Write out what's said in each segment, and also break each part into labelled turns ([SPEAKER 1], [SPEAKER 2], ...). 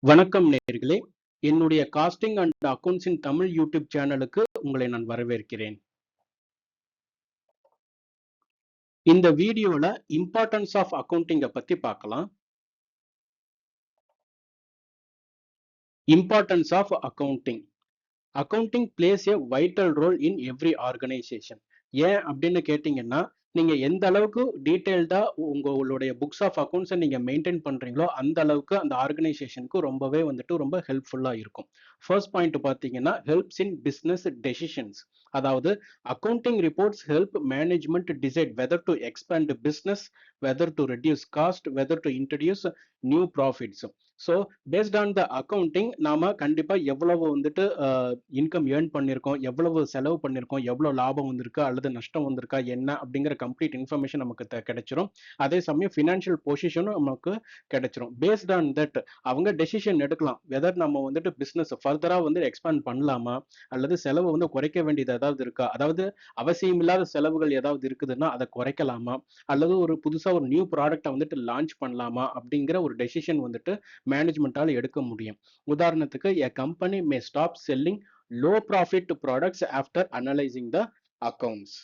[SPEAKER 1] வணக்கம் நேயர்களே, என்னுடைய காஸ்டிங் அண்ட் அக்கவுண்ட்ஸின் தமிழ் யூடியூப் சேனலுக்கு உங்களை நான் வரவேற்கிறேன். இந்த வீடியோல இம்பார்ட்டன்ஸ் ஆஃப் அக்கவுண்டிங்க பத்தி பார்க்கலாம். Importance of accounting. Accounting plays a vital role in every organisation. ஏன் அப்படின்னு கேட்டீங்கன்னா, நீங்க எந்த அளவுக்கு டீடைல்டா உங்களுடைய புக்ஸ் ஆஃப் அக்கவுண்ட்ஸை நீங்க மெயின்டைன் பண்றீங்களோ அந்த அளவுக்கு அந்த ஆர்கனைசேஷனுக்கு ரொம்பவே ரொம்ப ஹெல்ப்ஃபுல்லா இருக்கும். ஃபர்ஸ்ட் பாயிண்ட் பார்த்தீங்கன்னா, ஹெல்ப்ஸ் இன் பிசினஸ் டெசிஷன்ஸ். அதாவது accounting reports help management decide whether to expand business, weather to reduce cost, weather to introduce new profits. So based on the accounting நாம கண்டிப்பா எவ்வளவு இன்கம் ஏர்ன் பண்ணியிருக்கோம், எவ்வளவு செலவு பண்ணியிருக்கோம், எவ்வளவு லாபம் வந்திருக்கு அல்லது நஷ்டம் வந்திருக்கா என்ன அப்படிங்கிற கம்ப்ளீட் இன்ஃபர்மேஷன் நமக்கு கிடைச்சிரும். அதே சமயம் ஃபினான்ஷியல் பொசிஷனும் நமக்கு கிடைச்சிரும். பேஸ்ட் ஆன் தட் அவங்க டெசிஷன் எடுக்கலாம் வெதர் நம்ம பிசினஸ் ஃபர்தரா எக்ஸ்பேண்ட் பண்ணலாமா அல்லது செலவு குறைக்க வேண்டியது ஏதாவது இருக்கா, அதாவது அவசியம் இல்லாத செலவுகள் ஏதாவது இருக்குதுன்னா அதை குறைக்கலாமா அல்லது ஒரு புதுசா ஒரு நியூ ப்ராடக்டை லான்ச் பண்ணலாமா அப்படிங்கிற ஒரு டெசிஷன் மேனேஜ்மெண்டால எடுக்க முடியும். உதாரணத்துக்கு a company may stop selling low profit products after analyzing the accounts.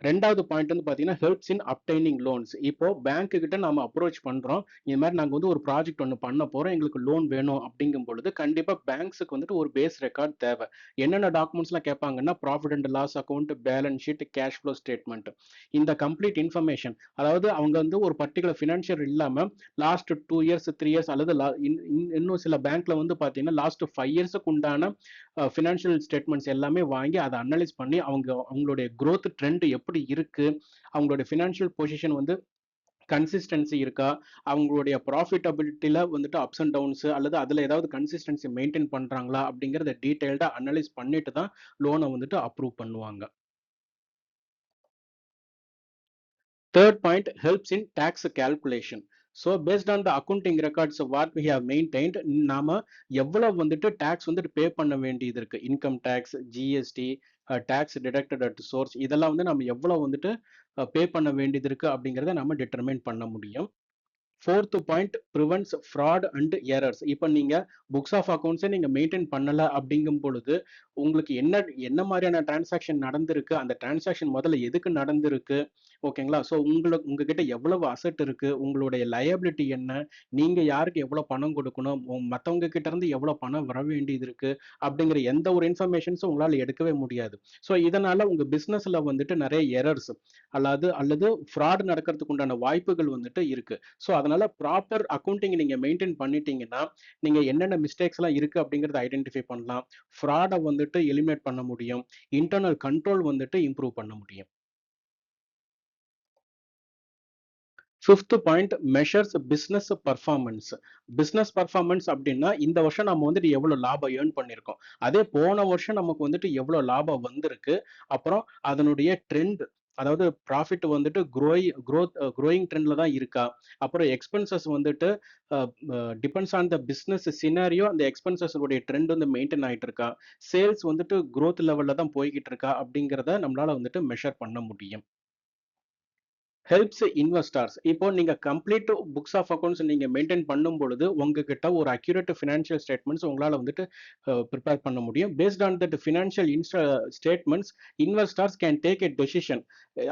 [SPEAKER 1] ரெண்டாவது பாயிண்ட் பாத்தீங்கன்னா ஹெல்ப்ஸ் இன் அப்டைனிங் லோன்ஸ். இப்போ பேங்க் கிட்ட நாம அப்ரோச் பண்றோம், இந்த மாதிரி நாங்க ஒரு ப்ராஜெக்ட் ஒன்று பண்ண போறோம், எங்களுக்கு லோன் வேணும் அப்படிங்கும் பொழுது கண்டிப்பா பேங்க்ஸுக்கு ஒரு பேஸ் ரெக்கார்ட் தேவை. என்னென்ன டாக்குமெண்ட்ஸ்லாம் கேட்பாங்கன்னா profit and loss account, balance sheet, cash flow statement. இந்த கம்ப்ளீட் இன்ஃபர்மேஷன், அதாவது அவங்க ஒரு பர்டிகுலர் ஃபினான்ஷியல் இல்லாம லாஸ்ட் 2 இயர்ஸ் 3 இயர்ஸ் அல்லது இன்னும் சில பேங்க்ல பாத்தீங்கன்னா லாஸ்ட் 5 இயர்ஸுக்கு உண்டான ஃபினான்ஷியல் ஸ்டேட்மெண்ட்ஸ் எல்லாமே வாங்கி அதை அனலைஸ் பண்ணி அவங்களுடைய growth ட்ரெண்ட் எப்படி இருக்கு, அவங்களுடைய ஃபினான்ஷியல் பொசிஷன் கன்சிஸ்டன்சி இருக்கா, அவங்களுடைய ப்ராஃபிட்டபிலிட்டியில அப்ஸ் அண்ட் டவுன்ஸ் அல்லது அதுல ஏதாவது கன்சிஸ்டன்சி மெயின்டைன் பண்றாங்களா அப்படிங்கறத டீடைல்டா அனலைஸ் பண்ணிட்டு தான் லோனை அப்ரூவ் பண்ணுவாங்க. Third point helps in tax calculation. So based on the accounting records of what we have maintained, நாம எவ்வளவு tax பே பண்ண வேண்டியது இருக்கு, income tax, GST, tax deducted at source, இதெல்லாம் நம்ம எவ்வளவு பே பண்ண வேண்டியது இருக்கு அப்படிங்கறத நம்ம டிட்டர்மைன் பண்ண முடியும். Fourth point prevents fraud and errors. இப்போ நீங்க புக்ஸ் ஆஃப் அக்கௌண்ட்ஸை நீங்க மெயின்டைன் பண்ணல அப்படிங்கும் பொழுது உங்களுக்கு என்ன என்ன மாதிரியான டிரான்சாக்ஷன் நடந்திருக்கு, அந்த டிரான்சாக்ஷன் முதல்ல எதுக்கு நடந்திருக்கு, ஓகேங்களா? ஸோ உங்ககிட்ட எவ்வளவு அசெட் இருக்கு, உங்களுடைய லயபிலிட்டி என்ன, நீங்க யாருக்கு எவ்வளவு பணம் கொடுக்கணும், மற்றவங்க கிட்ட இருந்து எவ்வளவு பணம் வர வேண்டியது இருக்கு அப்படிங்கிற எந்த ஒரு இன்ஃபர்மேஷன்ஸும் உங்களால எடுக்கவே முடியாது. ஸோ இதனால உங்க பிசினஸ்ல நிறைய எரர்ஸ் அல்லது ஃப்ராட் நடக்கிறதுக்கு உண்டான வாய்ப்புகள் இருக்கு. ஸோ அதனால ப்ராப்பர் அக்கௌண்டிங் நீங்க மெயின்டைன் பண்ணிட்டீங்கன்னா நீங்க என்னென்ன மிஸ்டேக்ஸ் எல்லாம் இருக்கு அப்படிங்கறத ஐடென்டிஃபை பண்ணலாம், ஃப்ராடை எலிமினேட் பண்ண முடியும், இன்டர்னல் கண்ட்ரோல் இம்ப்ரூவ் பண்ண முடியும். Fifth point measures business performance. Business performance அப்படின்னா இந்த வருஷம் நம்ம எவ்வளவு லாபம் ஏர்ன் பண்ணியிருக்கோம், அதே போன வருஷம் நமக்கு எவ்வளவு லாபம் வந்திருக்கு, அப்புறம் அதனுடைய ட்ரெண்ட், அதாவது ப்ராஃபிட் க்ரோயிங் ட்ரெண்ட்ல தான் இருக்கா, அப்புறம் expenses depends on the business scenario, அந்த எக்ஸ்பென்சஸ் உடைய ட்ரெண்ட் மெயின்டைன் ஆயிட்டு இருக்கா, சேல்ஸ் growth லெவல்ல தான் போய்கிட்டு இருக்கா அப்படிங்கிறத நம்மளால மெஷர் பண்ண முடியும். Helps investors. இப்போ நீங்க கம்ப்ளீட் புக்ஸ் ஆஃப் அக்கவுண்ட்ஸ் நீங்க மெயின்டைன் பண்ணும் பொழுது உங்ககிட்ட ஒரு அக்யூரேட் ஃபினான்ஷியல் ஸ்டேட்மெண்ட்ஸ் உங்களால ப்ரிப்பேர் பண்ண முடியும். Based on that financial statements investors can take a decision,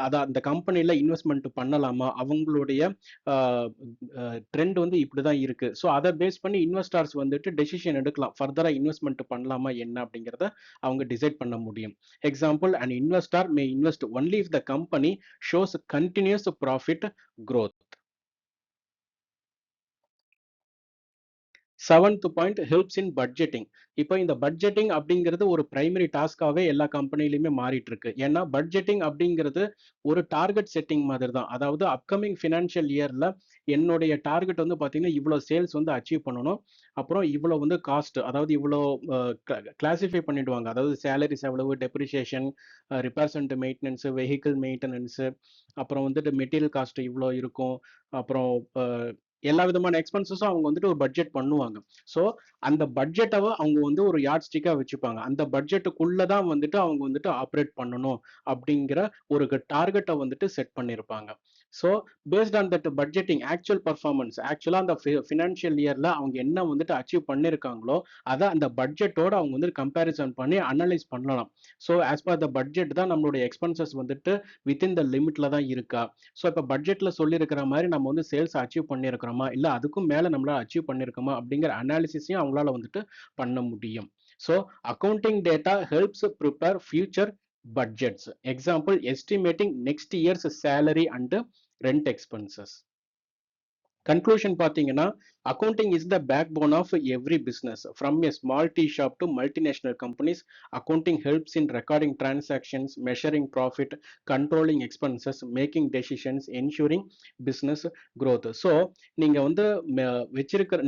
[SPEAKER 1] அதை அந்த கம்பெனில இன்வெஸ்ட்மெண்ட் பண்ணலாமா, அவங்களுடைய ட்ரெண்ட் இப்படிதான் இருக்கு. ஸோ அதை பேஸ் பண்ணி இன்வெஸ்டர்ஸ் டெசிஷன் எடுக்கலாம், ஃபர்தரா இன்வெஸ்ட்மெண்ட் பண்ணலாமா என்ன அப்படிங்கிறத அவங்க டிசைட் பண்ண முடியும். Example, an investor may invest only if the company shows continuous profit growth. Seventh point helps in budgeting. இப்போ இந்த பட்ஜெட்டிங் அப்படிங்கிறது ஒரு பிரைமரி டாஸ்காவே எல்லா கம்பெனிலுமே மாறிட்டு இருக்கு. ஏன்னா பட்ஜெட்டிங் அப்படிங்கிறது ஒரு டார்கெட் செட்டிங் மாதிரி தான். அதாவது அப்கமிங் ஃபினான்ஷியல் இயர்ல என்னுடைய டார்கெட் பாத்தீங்கன்னா இவ்வளோ சேல்ஸ் அச்சீவ் பண்ணணும், அப்புறம் இவ்வளோ காஸ்ட், அதாவது இவ்வளோ கிளாசிஃபை பண்ணிடுவாங்க, அதாவது சேலரிஸ் எவ்வளவு, depreciation, repairs and maintenance, vehicle maintenance, அப்புறம் மெட்டீரியல் காஸ்ட் இவ்வளோ இருக்கும், அப்புறம் எல்லா விதமான எக்ஸ்பென்சஸும் அவங்க ஒரு பட்ஜெட் பண்ணுவாங்க. ஸோ அந்த பட்ஜெட்டை அவங்க ஒரு யார்ட் ஸ்டிக்கா வச்சுப்பாங்க. அந்த பட்ஜெட்டுக்குள்ளதான் அவங்க ஆப்ரேட் பண்ணணும் அப்படிங்கிற ஒரு டார்கெட்டை செட் பண்ணியிருப்பாங்க. So based on that budgeting actual performance, ஆக்சுவலாக அந்த ஃபினான்ஷியல் இயரில் அவங்க என்ன வந்துட்டு அச்சீவ் பண்ணியிருக்காங்களோ அதை அந்த பட்ஜெட்டோட அவங்க வந்து கம்பேரிசன் பண்ணி அனலைஸ் பண்ணலாம். So as per the budget தான் நம்மளுடைய எக்ஸ்பென்சஸ் வந்துட்டு வித்தின் த லிமிட்ல தான் இருக்கா. ஸோ இப்போ பட்ஜெட்டில் சொல்லியிருக்கிற மாதிரி நம்ம வந்து சேல்ஸ் அச்சீவ் பண்ணியிருக்கிறோமா, இல்லை அதுக்கும் மேலே நம்மளால் அச்சீவ் பண்ணியிருக்கோமா அப்படிங்கிற அனாலிசிஸையும் அவங்களால வந்துட்டு பண்ண முடியும். So accounting data helps prepare future budgets. Example, estimating next year's salary and rent expenses. Conclusion பார்த்தீங்கன்னா, accounting is the backbone of every business. From a small tea shop to multinational companies, accounting helps in recording transactions, measuring profit, controlling expenses, making decisions, ensuring business growth. So நீங்க வந்து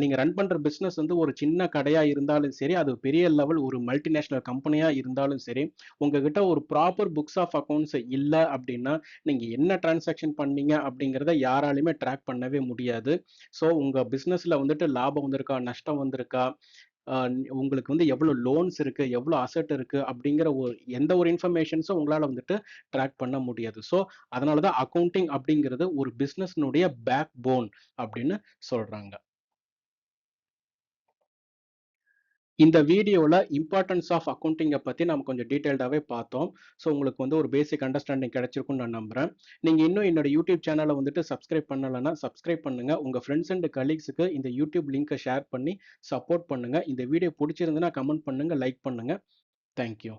[SPEAKER 1] நீங்க run பண்ற business வந்து ஒரு சின்ன கடையா இருந்தாலும் சரி, அது பெரிய லெவல் ஒரு மல்டிநேஷனல் கம்பெனியா இருந்தாலும் சரி, உங்ககிட்ட ஒரு ப்ராப்பர் புக்ஸ் ஆஃப் அக்கௌண்ட்ஸ் இல்லை அப்படின்னா நீங்க என்ன டிரான்சாக்ஷன் பண்ணீங்க அப்படிங்கிறத யாராலையுமே ட்ராக் பண்ணவே முடியாது. ஸோ உங்க பிஸ்னஸ்ல வந்துட்டு லாபம் வந்திருக்கா, நஷ்டம் வந்திருக்கா, உங்களுக்கு வந்து எவ்வளோ லோன்ஸ் இருக்கு, எவ்வளோ அசெட் இருக்கு அப்படிங்கிற எந்த ஒரு இன்ஃபர்மேஷன்ஸும் உங்களால் வந்துட்டு ட்ராக் பண்ண முடியாது. ஸோ அதனால தான் அக்கௌண்டிங் அப்படிங்கிறது ஒரு பிஸ்னஸ்னுடைய பேக் போன் அப்படின்னு சொல்றாங்க. இந்த வீடியோவில் இம்பார்ட்டன்ஸ் ஆஃப் அக்கௌண்டிங்கை பற்றி நம்ம கொஞ்சம் டீட்டெயில்டாகவே பார்த்தோம். ஸோ உங்களுக்கு வந்து ஒரு பேசிக் அண்டர்ஸ்டாண்டிங் கிடைச்சிருக்கும்னு நான் நம்புகிறேன். நீங்கள் இன்னும் என்னோட யூடியூப் சேனலை வந்துட்டு சப்ஸ்கிரைப் பண்ணலைன்னா சப்ஸ்கிரைப் பண்ணுங்கள். உங்கள் ஃப்ரெண்ட்ஸ் அண்ட் கலீக்ஸுக்கு இந்த யூடியூப் லிங்கை ஷேர் பண்ணி சப்போர்ட் பண்ணுங்கள். இந்த வீடியோ பிடிச்சிருந்துன்னா கமெண்ட் பண்ணுங்கள், லைக் பண்ணுங்கள். தேங்க்யூ.